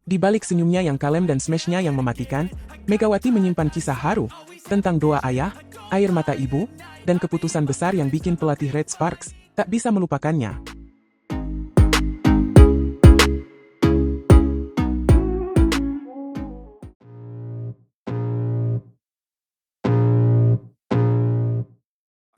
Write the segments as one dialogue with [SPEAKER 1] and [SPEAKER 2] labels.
[SPEAKER 1] Di balik senyumnya yang kalem dan smashnya yang mematikan, Megawati menyimpan kisah haru tentang doa ayah, air mata ibu, dan keputusan besar yang bikin pelatih Red Sparks tak bisa melupakannya.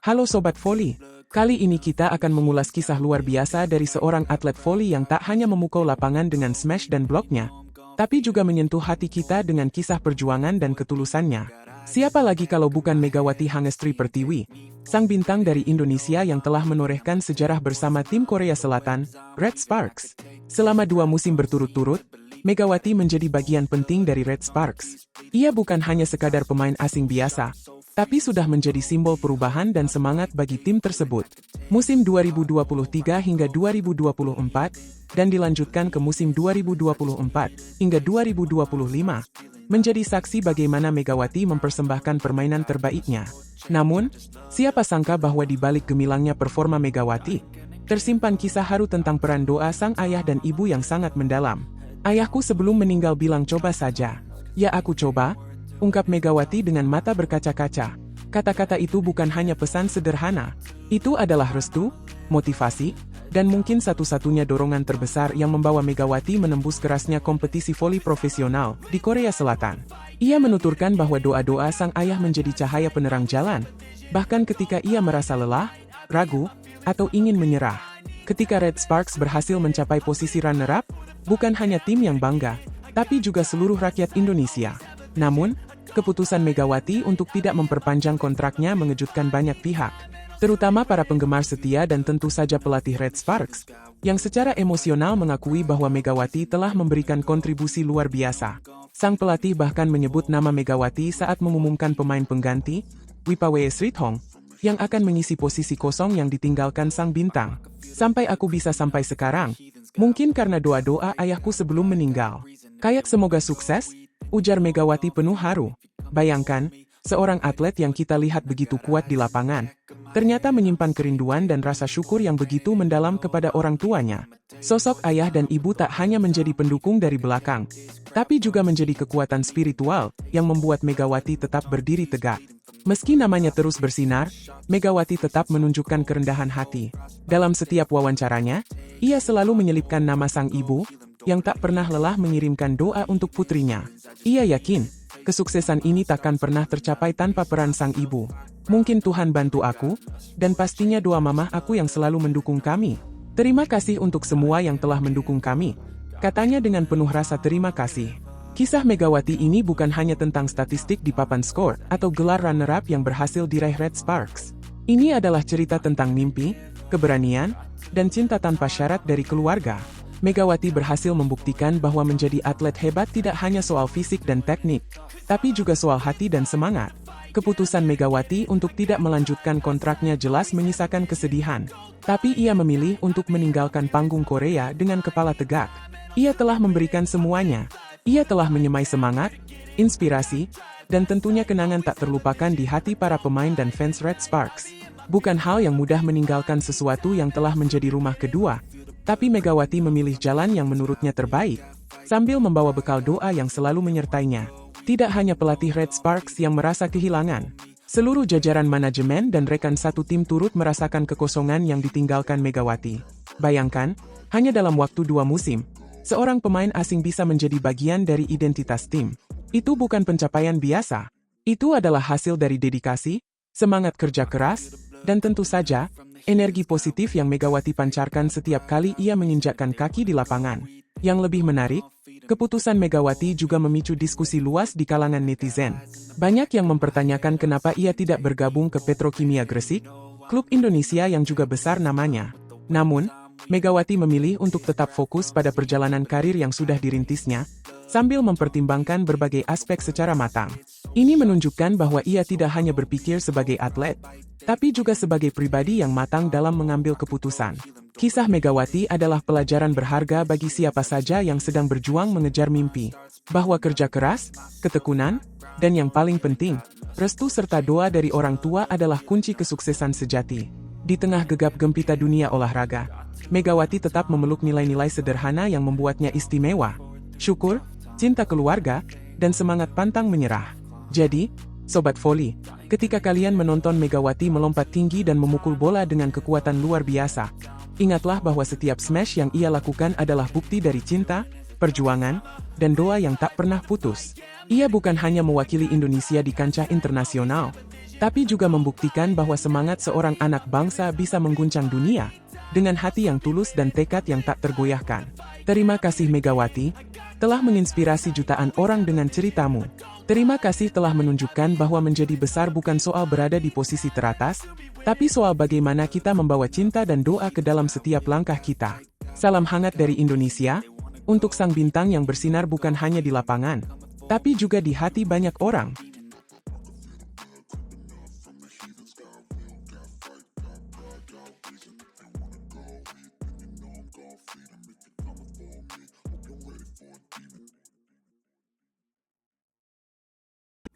[SPEAKER 1] Halo Sobat Voli, kali ini kita akan mengulas kisah luar biasa dari seorang atlet voli yang tak hanya memukau lapangan dengan smash dan bloknya, tapi juga menyentuh hati kita dengan kisah perjuangan dan ketulusannya. Siapa lagi kalau bukan Megawati Hangestri Pertiwi, sang bintang dari Indonesia yang telah menorehkan sejarah bersama tim Korea Selatan, Red Sparks. Selama 2 musim berturut-turut, Megawati menjadi bagian penting dari Red Sparks. Ia bukan hanya sekadar pemain asing biasa, tapi sudah menjadi simbol perubahan dan semangat bagi tim tersebut. Musim 2023 hingga 2024, dan dilanjutkan ke musim 2024 hingga 2025, menjadi saksi bagaimana Megawati mempersembahkan permainan terbaiknya. Namun, siapa sangka bahwa di balik gemilangnya performa Megawati, tersimpan kisah haru tentang peran doa sang ayah dan ibu yang sangat mendalam. Ayahku sebelum meninggal bilang coba saja. Ya aku coba, ungkap Megawati dengan mata berkaca-kaca. Kata-kata itu bukan hanya pesan sederhana. Itu adalah restu, motivasi, dan mungkin satu-satunya dorongan terbesar yang membawa Megawati menembus kerasnya kompetisi voli profesional di Korea Selatan. Ia menuturkan bahwa doa-doa sang ayah menjadi cahaya penerang jalan, bahkan ketika ia merasa lelah, ragu, atau ingin menyerah. Ketika Red Sparks berhasil mencapai posisi runner-up, bukan hanya tim yang bangga, tapi juga seluruh rakyat Indonesia. Namun, keputusan Megawati untuk tidak memperpanjang kontraknya mengejutkan banyak pihak, terutama para penggemar setia dan tentu saja pelatih Red Sparks, yang secara emosional mengakui bahwa Megawati telah memberikan kontribusi luar biasa. Sang pelatih bahkan menyebut nama Megawati saat mengumumkan pemain pengganti, Wipawee Srithong, yang akan mengisi posisi kosong yang ditinggalkan sang bintang. Sampai aku bisa sampai sekarang, mungkin karena doa-doa ayahku sebelum meninggal. Kayak semoga sukses, ujar Megawati penuh haru. Bayangkan, seorang atlet yang kita lihat begitu kuat di lapangan, ternyata menyimpan kerinduan dan rasa syukur yang begitu mendalam kepada orang tuanya. Sosok ayah dan ibu tak hanya menjadi pendukung dari belakang, tapi juga menjadi kekuatan spiritual yang membuat Megawati tetap berdiri tegak. Meski namanya terus bersinar, Megawati tetap menunjukkan kerendahan hati. Dalam setiap wawancaranya, ia selalu menyelipkan nama sang ibu, yang tak pernah lelah mengirimkan doa untuk putrinya. Ia yakin, kesuksesan ini takkan pernah tercapai tanpa peran sang ibu. Mungkin Tuhan bantu aku, dan pastinya doa mamah aku yang selalu mendukung kami. Terima kasih untuk semua yang telah mendukung kami, katanya dengan penuh rasa terima kasih. Kisah Megawati ini bukan hanya tentang statistik di papan skor atau gelar runner-up yang berhasil diraih Red Sparks. Ini adalah cerita tentang mimpi, keberanian, dan cinta tanpa syarat dari keluarga. Megawati berhasil membuktikan bahwa menjadi atlet hebat tidak hanya soal fisik dan teknik, tapi juga soal hati dan semangat. Keputusan Megawati untuk tidak melanjutkan kontraknya jelas menyisakan kesedihan, tapi ia memilih untuk meninggalkan panggung Korea dengan kepala tegak. Ia telah memberikan semuanya. Ia telah menyemai semangat, inspirasi, dan tentunya kenangan tak terlupakan di hati para pemain dan fans Red Sparks. Bukan hal yang mudah meninggalkan sesuatu yang telah menjadi rumah kedua, tapi Megawati memilih jalan yang menurutnya terbaik, sambil membawa bekal doa yang selalu menyertainya. Tidak hanya pelatih Red Sparks yang merasa kehilangan, seluruh jajaran manajemen dan rekan satu tim turut merasakan kekosongan yang ditinggalkan Megawati. Bayangkan, hanya dalam waktu 2 musim, seorang pemain asing bisa menjadi bagian dari identitas tim. Itu bukan pencapaian biasa. Itu adalah hasil dari dedikasi, semangat kerja keras, dan tentu saja, energi positif yang Megawati pancarkan setiap kali ia menginjakkan kaki di lapangan. Yang lebih menarik, keputusan Megawati juga memicu diskusi luas di kalangan netizen. Banyak yang mempertanyakan kenapa ia tidak bergabung ke Petrokimia Gresik, klub Indonesia yang juga besar namanya. Namun, Megawati memilih untuk tetap fokus pada perjalanan karir yang sudah dirintisnya, sambil mempertimbangkan berbagai aspek secara matang. Ini menunjukkan bahwa ia tidak hanya berpikir sebagai atlet, tapi juga sebagai pribadi yang matang dalam mengambil keputusan. Kisah Megawati adalah pelajaran berharga bagi siapa saja yang sedang berjuang mengejar mimpi, bahwa kerja keras, ketekunan, dan yang paling penting, restu serta doa dari orang tua adalah kunci kesuksesan sejati. Di tengah gegap gempita dunia olahraga, Megawati tetap memeluk nilai-nilai sederhana yang membuatnya istimewa. syukur, cinta keluarga, dan semangat pantang menyerah. Jadi, Sobat Voli, ketika kalian menonton Megawati melompat tinggi dan memukul bola dengan kekuatan luar biasa, ingatlah bahwa setiap smash yang ia lakukan adalah bukti dari cinta, perjuangan, dan doa yang tak pernah putus. Ia bukan hanya mewakili Indonesia di kancah internasional, tapi juga membuktikan bahwa semangat seorang anak bangsa bisa mengguncang dunia, dengan hati yang tulus dan tekad yang tak tergoyahkan. Terima kasih Megawati, telah menginspirasi jutaan orang dengan ceritamu. Terima kasih telah menunjukkan bahwa menjadi besar bukan soal berada di posisi teratas, tapi soal bagaimana kita membawa cinta dan doa ke dalam setiap langkah kita. Salam hangat dari Indonesia, untuk sang bintang yang bersinar bukan hanya di lapangan, tapi juga di hati banyak orang.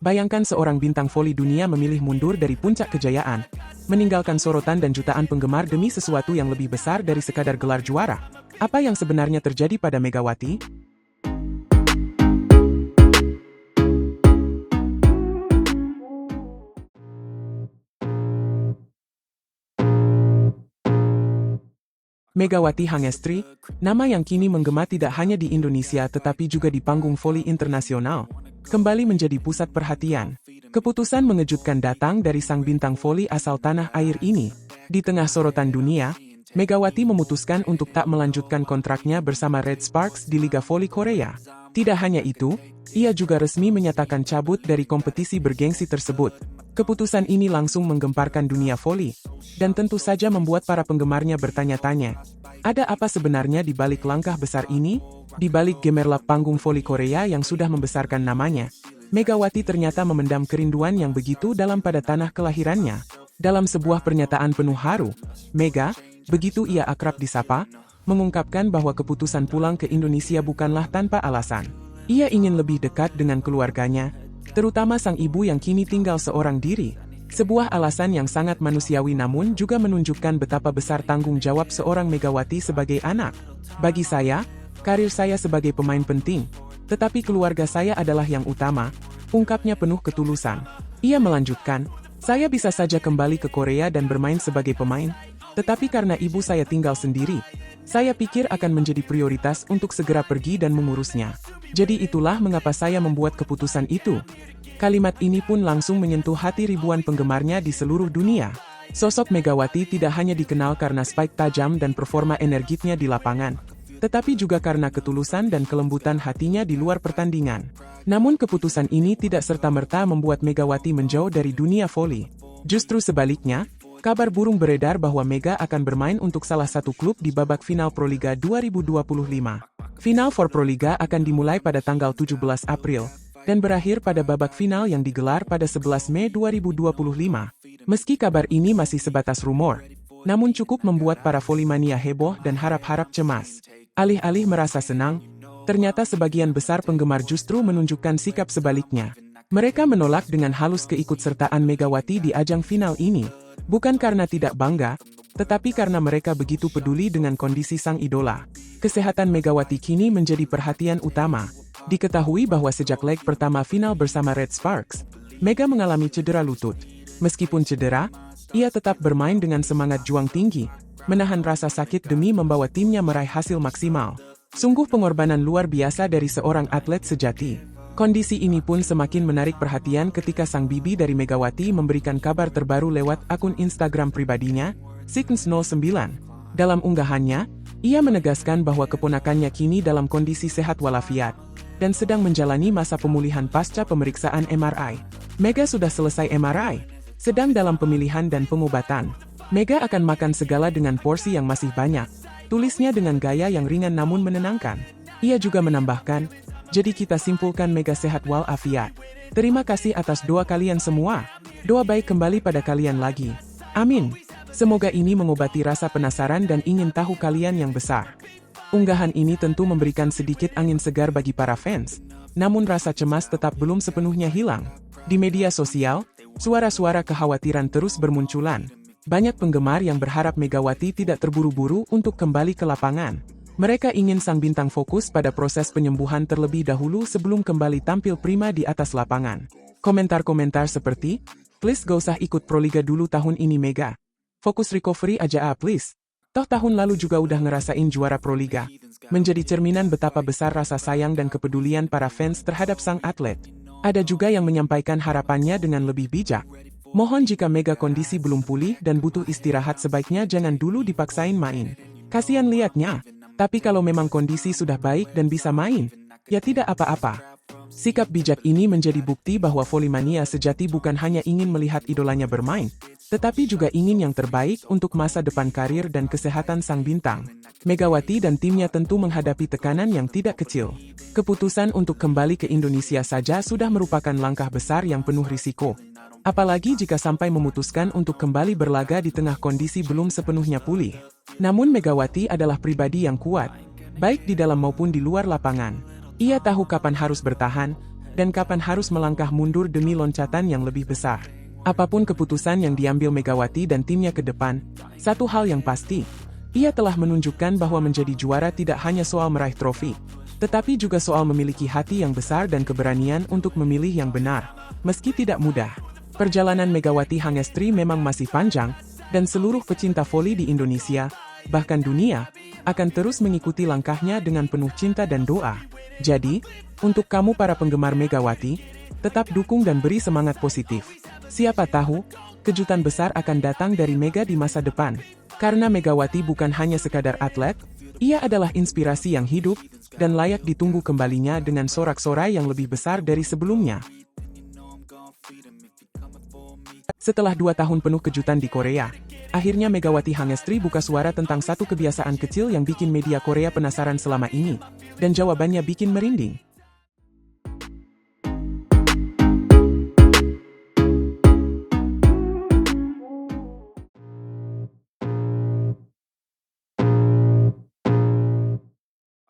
[SPEAKER 1] Bayangkan seorang bintang voli dunia memilih mundur dari puncak kejayaan, meninggalkan sorotan dan jutaan penggemar demi sesuatu yang lebih besar dari sekadar gelar juara. Apa yang sebenarnya terjadi pada Megawati? Megawati Hangestri, nama yang kini menggema tidak hanya di Indonesia tetapi juga di panggung voli internasional, kembali menjadi pusat perhatian. Keputusan mengejutkan datang dari sang bintang voli asal tanah air ini. Di tengah sorotan dunia, Megawati memutuskan untuk tak melanjutkan kontraknya bersama Red Sparks di Liga Voli Korea. Tidak hanya itu, ia juga resmi menyatakan cabut dari kompetisi bergengsi tersebut. Keputusan ini langsung menggemparkan dunia voli, dan tentu saja membuat para penggemarnya bertanya-tanya, ada apa sebenarnya di balik langkah besar ini? Di balik gemerlap panggung voli Korea yang sudah membesarkan namanya, Megawati ternyata memendam kerinduan yang begitu dalam pada tanah kelahirannya. Dalam sebuah pernyataan penuh haru, Mega, begitu ia akrab disapa, mengungkapkan bahwa keputusan pulang ke Indonesia bukanlah tanpa alasan. Ia ingin lebih dekat dengan keluarganya, terutama sang ibu yang kini tinggal seorang diri. Sebuah alasan yang sangat manusiawi namun juga menunjukkan betapa besar tanggung jawab seorang Megawati sebagai anak. Bagi saya, karir saya sebagai pemain penting, tetapi keluarga saya adalah yang utama, ungkapnya penuh ketulusan. Ia melanjutkan, saya bisa saja kembali ke Korea dan bermain sebagai pemain, tetapi karena ibu saya tinggal sendiri, saya pikir akan menjadi prioritas untuk segera pergi dan mengurusnya. Jadi itulah mengapa saya membuat keputusan itu. Kalimat ini pun langsung menyentuh hati ribuan penggemarnya di seluruh dunia. Sosok Megawati tidak hanya dikenal karena spike tajam dan performa energiknya di lapangan, tetapi juga karena ketulusan dan kelembutan hatinya di luar pertandingan. Namun keputusan ini tidak serta-merta membuat Megawati menjauh dari dunia voli. Justru sebaliknya, kabar burung beredar bahwa Mega akan bermain untuk salah satu klub di babak final Proliga 2025. Final for Proliga akan dimulai pada tanggal 17 April, dan berakhir pada babak final yang digelar pada 11 Mei 2025. Meski kabar ini masih sebatas rumor, namun cukup membuat para volimania heboh dan harap-harap cemas. Alih-alih merasa senang, ternyata sebagian besar penggemar justru menunjukkan sikap sebaliknya. Mereka menolak dengan halus keikutsertaan Megawati di ajang final ini, bukan karena tidak bangga, tetapi karena mereka begitu peduli dengan kondisi sang idola. Kesehatan Megawati kini menjadi perhatian utama. Diketahui bahwa sejak leg pertama final bersama Red Sparks, Mega mengalami cedera lutut. Meskipun cedera, ia tetap bermain dengan semangat juang tinggi, menahan rasa sakit demi membawa timnya meraih hasil maksimal. Sungguh pengorbanan luar biasa dari seorang atlet sejati. Kondisi ini pun semakin menarik perhatian ketika sang bibi dari Megawati memberikan kabar terbaru lewat akun Instagram pribadinya, Sickness09. Dalam unggahannya, ia menegaskan bahwa keponakannya kini dalam kondisi sehat walafiat, dan sedang menjalani masa pemulihan pasca pemeriksaan MRI. Mega sudah selesai MRI, sedang dalam pemilihan dan pengobatan. Mega akan makan segala dengan porsi yang masih banyak, tulisnya dengan gaya yang ringan namun menenangkan. Ia juga menambahkan, jadi kita simpulkan Mega sehat walafiat. Terima kasih atas doa kalian semua. Doa baik kembali pada kalian lagi. Amin. Semoga ini mengobati rasa penasaran dan ingin tahu kalian yang besar. Unggahan ini tentu memberikan sedikit angin segar bagi para fans, namun rasa cemas tetap belum sepenuhnya hilang. Di media sosial, suara-suara kekhawatiran terus bermunculan. Banyak penggemar yang berharap Megawati tidak terburu-buru untuk kembali ke lapangan. Mereka ingin sang bintang fokus pada proses penyembuhan terlebih dahulu sebelum kembali tampil prima di atas lapangan. Komentar-komentar seperti, "Please gak usah ikut Proliga dulu tahun ini Mega. Fokus recovery aja please. Toh tahun lalu juga udah ngerasain juara Proliga." Menjadi cerminan betapa besar rasa sayang dan kepedulian para fans terhadap sang atlet. Ada juga yang menyampaikan harapannya dengan lebih bijak. "Mohon jika Mega kondisi belum pulih dan butuh istirahat sebaiknya jangan dulu dipaksain main. Kasian liatnya. Tapi kalau memang kondisi sudah baik dan bisa main, ya tidak apa-apa." Sikap bijak ini menjadi bukti bahwa volley-mania sejati bukan hanya ingin melihat idolanya bermain, tetapi juga ingin yang terbaik untuk masa depan karir dan kesehatan sang bintang. Megawati dan timnya tentu menghadapi tekanan yang tidak kecil. Keputusan untuk kembali ke Indonesia saja sudah merupakan langkah besar yang penuh risiko. Apalagi jika sampai memutuskan untuk kembali berlaga di tengah kondisi belum sepenuhnya pulih. Namun Megawati adalah pribadi yang kuat, baik di dalam maupun di luar lapangan. Ia tahu kapan harus bertahan, dan kapan harus melangkah mundur demi loncatan yang lebih besar. Apapun keputusan yang diambil Megawati dan timnya ke depan, satu hal yang pasti, ia telah menunjukkan bahwa menjadi juara tidak hanya soal meraih trofi, tetapi juga soal memiliki hati yang besar dan keberanian untuk memilih yang benar, meski tidak mudah. Perjalanan Megawati Hangestri memang masih panjang, dan seluruh pecinta voli di Indonesia, bahkan dunia, akan terus mengikuti langkahnya dengan penuh cinta dan doa. Jadi, untuk kamu para penggemar Megawati, tetap dukung dan beri semangat positif. Siapa tahu, kejutan besar akan datang dari Mega di masa depan. Karena Megawati bukan hanya sekadar atlet, ia adalah inspirasi yang hidup, dan layak ditunggu kembalinya dengan sorak-sorai yang lebih besar dari sebelumnya. Setelah 2 tahun penuh kejutan di Korea, akhirnya Megawati Hangestri buka suara tentang satu kebiasaan kecil yang bikin media Korea penasaran selama ini. Dan jawabannya bikin merinding.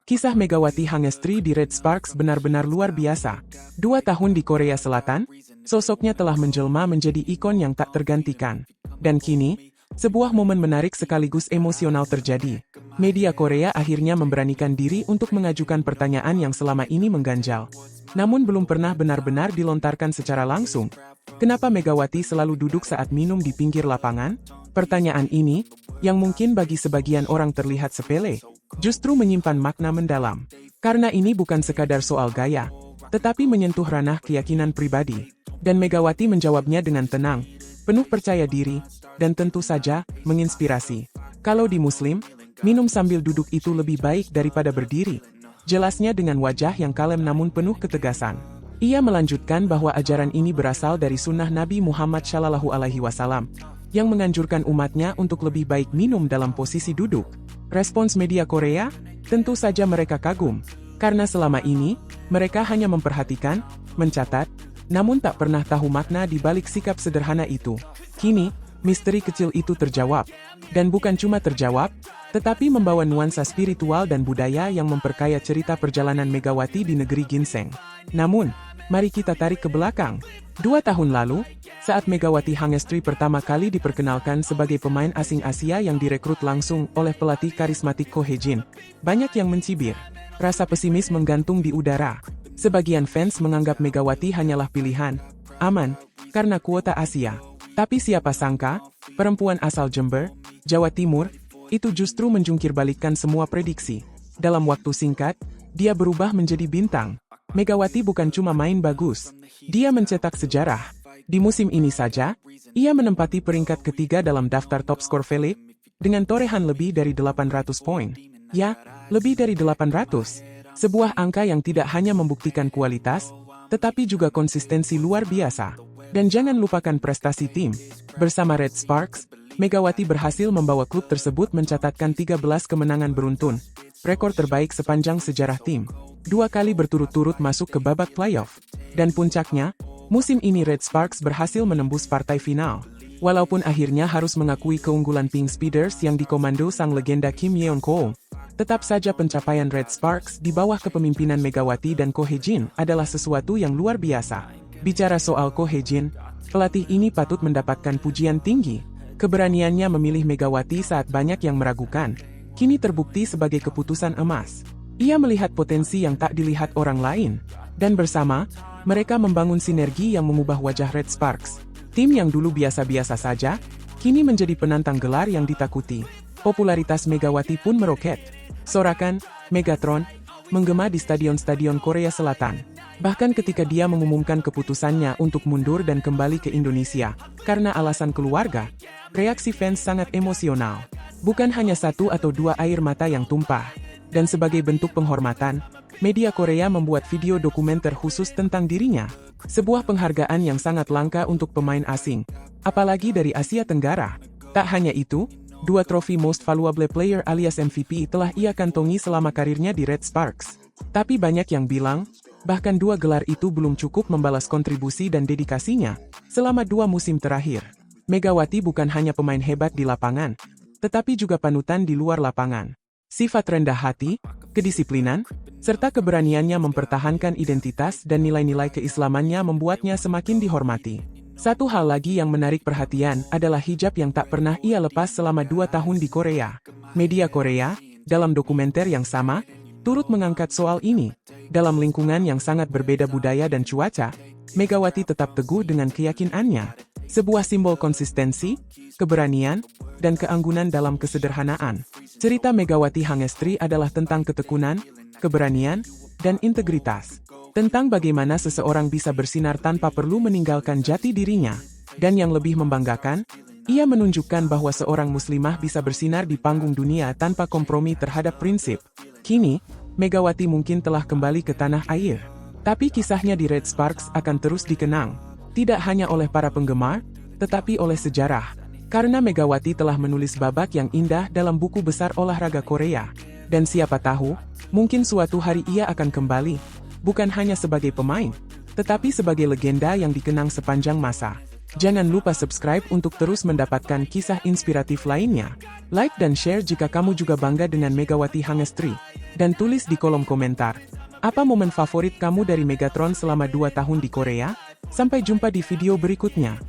[SPEAKER 1] Kisah Megawati Hangestri di Red Sparks benar-benar luar biasa. 2 tahun di Korea Selatan, sosoknya telah menjelma menjadi ikon yang tak tergantikan. Dan kini, sebuah momen menarik sekaligus emosional terjadi. Media Korea akhirnya memberanikan diri untuk mengajukan pertanyaan yang selama ini mengganjal. Namun belum pernah benar-benar dilontarkan secara langsung. Kenapa Megawati selalu duduk saat minum di pinggir lapangan? Pertanyaan ini, yang mungkin bagi sebagian orang terlihat sepele, justru menyimpan makna mendalam. Karena ini bukan sekadar soal gaya, tetapi menyentuh ranah keyakinan pribadi. Dan Megawati menjawabnya dengan tenang, penuh percaya diri, dan tentu saja, menginspirasi. Kalau di Muslim, minum sambil duduk itu lebih baik daripada berdiri. Jelasnya dengan wajah yang kalem namun penuh ketegasan. Ia melanjutkan bahwa ajaran ini berasal dari sunnah Nabi Muhammad SAW, yang menganjurkan umatnya untuk lebih baik minum dalam posisi duduk. Respons media Korea? Tentu saja mereka kagum. Karena selama ini, mereka hanya memperhatikan, mencatat, namun tak pernah tahu makna di balik sikap sederhana itu. Kini, misteri kecil itu terjawab. Dan bukan cuma terjawab, tetapi membawa nuansa spiritual dan budaya yang memperkaya cerita perjalanan Megawati di negeri ginseng. Namun, mari kita tarik ke belakang. 2 tahun lalu, saat Megawati Hangestri pertama kali diperkenalkan sebagai pemain asing Asia yang direkrut langsung oleh pelatih karismatik Ko Hye-jin, banyak yang mencibir. Rasa pesimis menggantung di udara. Sebagian fans menganggap Megawati hanyalah pilihan aman karena kuota Asia. Tapi siapa sangka, perempuan asal Jember, Jawa Timur, itu justru menjungkir balikkan semua prediksi. Dalam waktu singkat, dia berubah menjadi bintang. Megawati bukan cuma main bagus, dia mencetak sejarah. Di musim ini saja, ia menempati peringkat ketiga dalam daftar top skor Philip, dengan torehan lebih dari 800 poin. Ya, lebih dari 800. Sebuah angka yang tidak hanya membuktikan kualitas, tetapi juga konsistensi luar biasa. Dan jangan lupakan prestasi tim. Bersama Red Sparks, Megawati berhasil membawa klub tersebut mencatatkan 13 kemenangan beruntun, rekor terbaik sepanjang sejarah tim. 2 kali berturut-turut masuk ke babak playoff. Dan puncaknya, musim ini Red Sparks berhasil menembus partai final. Walaupun akhirnya harus mengakui keunggulan Pink Speeders yang dikomando sang legenda Kim Yeon-ko, tetap saja pencapaian Red Sparks di bawah kepemimpinan Megawati dan Ko Hye-jin adalah sesuatu yang luar biasa. Bicara soal Ko Hye-jin, pelatih ini patut mendapatkan pujian tinggi. Keberaniannya memilih Megawati saat banyak yang meragukan, kini terbukti sebagai keputusan emas. Ia melihat potensi yang tak dilihat orang lain, dan bersama, mereka membangun sinergi yang mengubah wajah Red Sparks. Tim yang dulu biasa-biasa saja, kini menjadi penantang gelar yang ditakuti. Popularitas Megawati pun meroket. Sorakan, Megatron, menggema di stadion-stadion Korea Selatan. Bahkan ketika dia mengumumkan keputusannya untuk mundur dan kembali ke Indonesia, karena alasan keluarga, reaksi fans sangat emosional. Bukan hanya satu atau dua air mata yang tumpah. Dan sebagai bentuk penghormatan, media Korea membuat video dokumenter khusus tentang dirinya. Sebuah penghargaan yang sangat langka untuk pemain asing, apalagi dari Asia Tenggara. Tak hanya itu, 2 trofi Most Valuable Player alias MVP telah ia kantongi selama karirnya di Red Sparks. Tapi banyak yang bilang, bahkan 2 gelar itu belum cukup membalas kontribusi dan dedikasinya selama 2 musim terakhir. Megawati bukan hanya pemain hebat di lapangan, tetapi juga panutan di luar lapangan. Sifat rendah hati, kedisiplinan, serta keberaniannya mempertahankan identitas dan nilai-nilai keislamannya membuatnya semakin dihormati. Satu hal lagi yang menarik perhatian adalah hijab yang tak pernah ia lepas selama 2 tahun di Korea. Media Korea, dalam dokumenter yang sama, turut mengangkat soal ini. Dalam lingkungan yang sangat berbeda budaya dan cuaca, Megawati tetap teguh dengan keyakinannya. Sebuah simbol konsistensi, keberanian, dan keanggunan dalam kesederhanaan. Cerita Megawati Hangestri adalah tentang ketekunan, keberanian, dan integritas. Tentang bagaimana seseorang bisa bersinar tanpa perlu meninggalkan jati dirinya. Dan yang lebih membanggakan, ia menunjukkan bahwa seorang muslimah bisa bersinar di panggung dunia tanpa kompromi terhadap prinsip. Kini, Megawati mungkin telah kembali ke tanah air. Tapi kisahnya di Red Sparks akan terus dikenang. Tidak hanya oleh para penggemar, tetapi oleh sejarah. Karena Megawati telah menulis babak yang indah dalam buku besar olahraga Korea. Dan siapa tahu, mungkin suatu hari ia akan kembali. Bukan hanya sebagai pemain, tetapi sebagai legenda yang dikenang sepanjang masa. Jangan lupa subscribe untuk terus mendapatkan kisah inspiratif lainnya. Like dan share jika kamu juga bangga dengan Megawati Hangestri. Dan tulis di kolom komentar, apa momen favorit kamu dari Megatron selama 2 tahun di Korea? Sampai jumpa di video berikutnya.